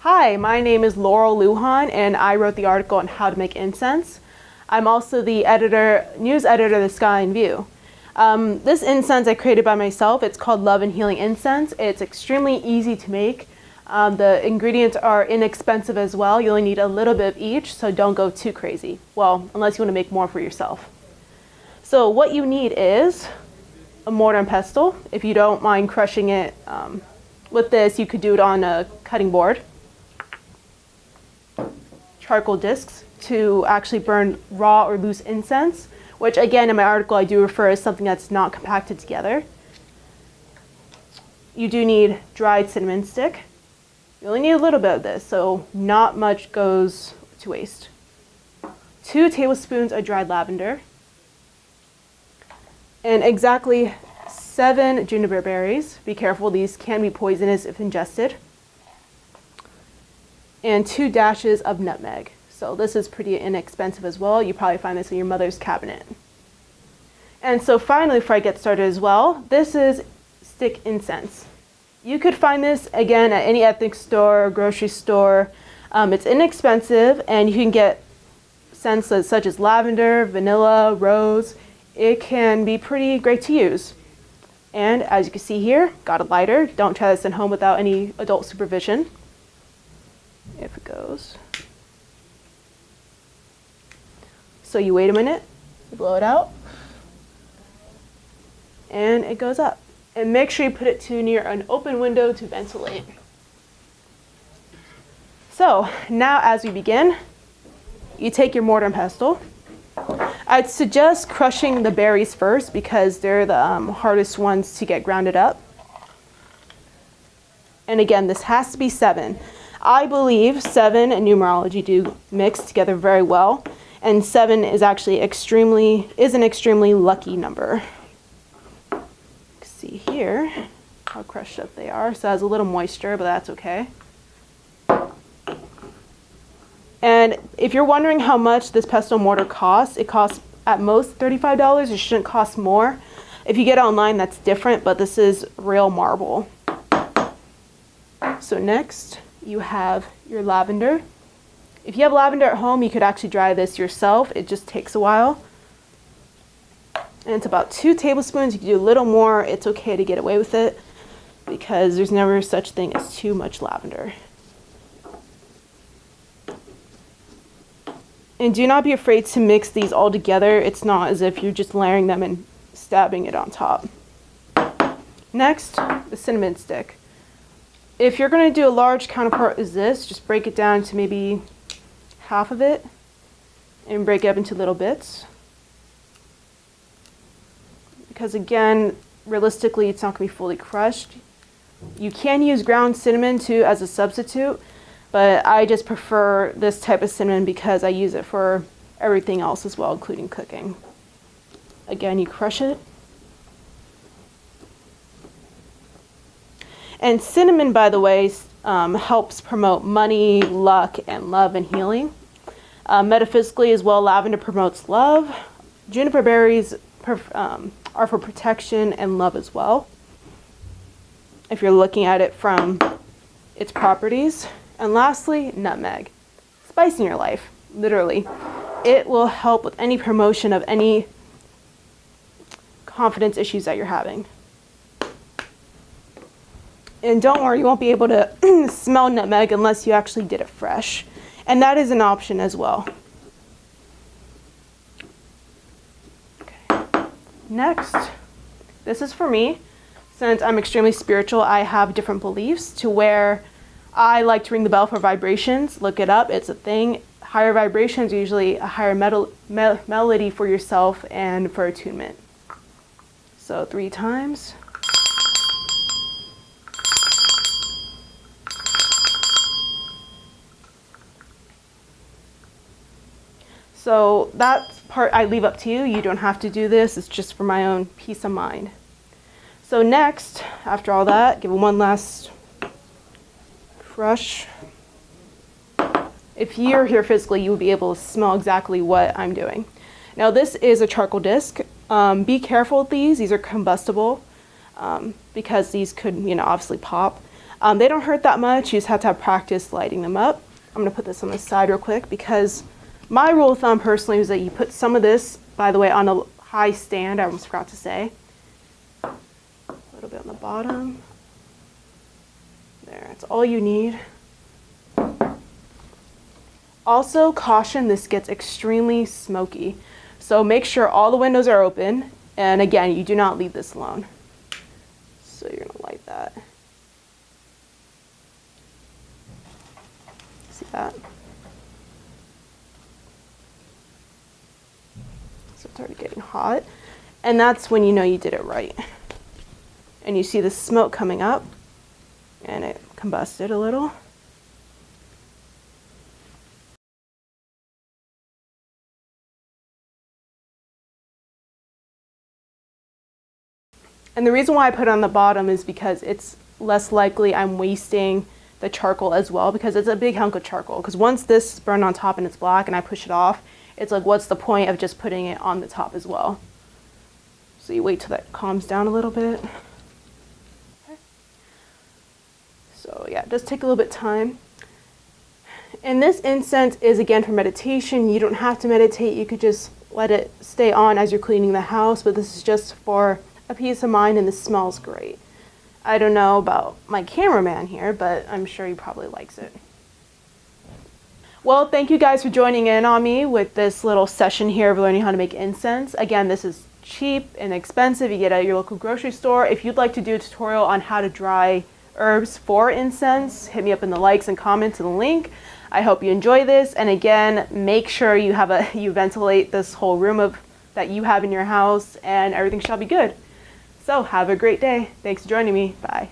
Hi, my name is Laurel Lujan, and I wrote the article on how to make incense. I'm also the news editor of the Skyline View. This incense I created by myself. It's called Love and Healing Incense. It's extremely easy to make. The ingredients are inexpensive as well. You only need a little bit of each, so don't go too crazy. Well, unless you want to make more for yourself. So what you need is a mortar and pestle. If you don't mind crushing it with this, you could do it on a cutting board. Charcoal discs to actually burn raw or loose incense, which again in my article I do refer as something that's not compacted together. You do need dried cinnamon stick. You only need a little bit of this, so not much goes to waste. 2 tablespoons of dried lavender. And exactly 7 juniper berries. Be careful, these can be poisonous if ingested. And 2 dashes of nutmeg. So this is pretty inexpensive as well. You probably find this in your mother's cabinet. And so finally, before I get started as well, this is stick incense. You could find this again at any ethnic store, grocery store. It's inexpensive, and you can get scents such as lavender, vanilla, rose. It can be pretty great to use. And as you can see here, got a lighter. Don't try this at home without any adult supervision. If it goes. So you wait a minute, you blow it out, and it goes up. And make sure you put it too near an open window to ventilate. So now as we begin, you take your mortar and pestle. I'd suggest crushing the berries first because they're the hardest ones to get grounded up. And again, this has to be 7. I believe 7 and numerology do mix together very well, and 7 is actually an extremely lucky number. You can see here how crushed up they are, so it has a little moisture, but that's okay. And if you're wondering how much this pestle mortar costs, it costs at most $35. It shouldn't cost more. If you get it online, that's different, but this is real marble. So next, you have your lavender. If you have lavender at home, you could actually dry this yourself. It just takes a while. And it's about 2 tablespoons. You can do a little more. It's okay to get away with it because there's never such thing as too much lavender. And do not be afraid to mix these all together. It's not as if you're just layering them and stabbing it on top. Next, the cinnamon stick. If you're going to do a large counterpart as this, just break it down to maybe half of it and break it up into little bits. Because again, realistically, it's not going to be fully crushed. You can use ground cinnamon too as a substitute, but I just prefer this type of cinnamon because I use it for everything else as well, including cooking. Again, you crush it. And cinnamon, by the way, helps promote money, luck, and love and healing. Metaphysically as well, lavender promotes love. Juniper berries are for protection and love as well, if you're looking at it from its properties. And lastly, nutmeg. Spice in your life, literally. It will help with any promotion of any confidence issues that you're having. And don't worry, you won't be able to smell nutmeg unless you actually did it fresh. And that is an option as well. Okay. Next, this is for me. Since I'm extremely spiritual, I have different beliefs to where I like to ring the bell for vibrations. Look it up, it's a thing. Higher vibrations are usually a higher melody for yourself and for attunement. So 3 times. So that part I leave up to you. You don't have to do this. It's just for my own peace of mind. So next, after all that, give it one last crush. If you're here physically, you will be able to smell exactly what I'm doing. Now this is a charcoal disc. Be careful with these. These are combustible because these could, obviously pop. They don't hurt that much. You just have to have practice lighting them up. I'm going to put this on the side real quick because my rule of thumb personally is that you put some of this, by the way, on a high stand. I almost forgot to say. A little bit on the bottom. There, that's all you need. Also, caution, this gets extremely smoky. So make sure all the windows are open. And again, you do not leave this alone. So you're gonna light that. See that? So it's already getting hot. And that's when you know you did it right. And you see the smoke coming up and it combusted a little. And the reason why I put it on the bottom is because it's less likely I'm wasting the charcoal as well, because it's a big hunk of charcoal. Because once this is burned on top and it's black and I push it off, it's like, what's the point of just putting it on the top as well? So you wait till that calms down a little bit. Okay. So yeah, it does take a little bit of time. And this incense is again for meditation. You don't have to meditate. You could just let it stay on as you're cleaning the house, but this is just for a peace of mind, and this smells great. I don't know about my cameraman here, but I'm sure he probably likes it. Well, thank you guys for joining in on me with this little session here of learning how to make incense. Again, this is cheap and inexpensive. You get it at your local grocery store. If you'd like to do a tutorial on how to dry herbs for incense, hit me up in the likes and comments and the link. I hope you enjoy this. And again, make sure you ventilate this whole room that you have in your house, and everything shall be good. So have a great day. Thanks for joining me. Bye.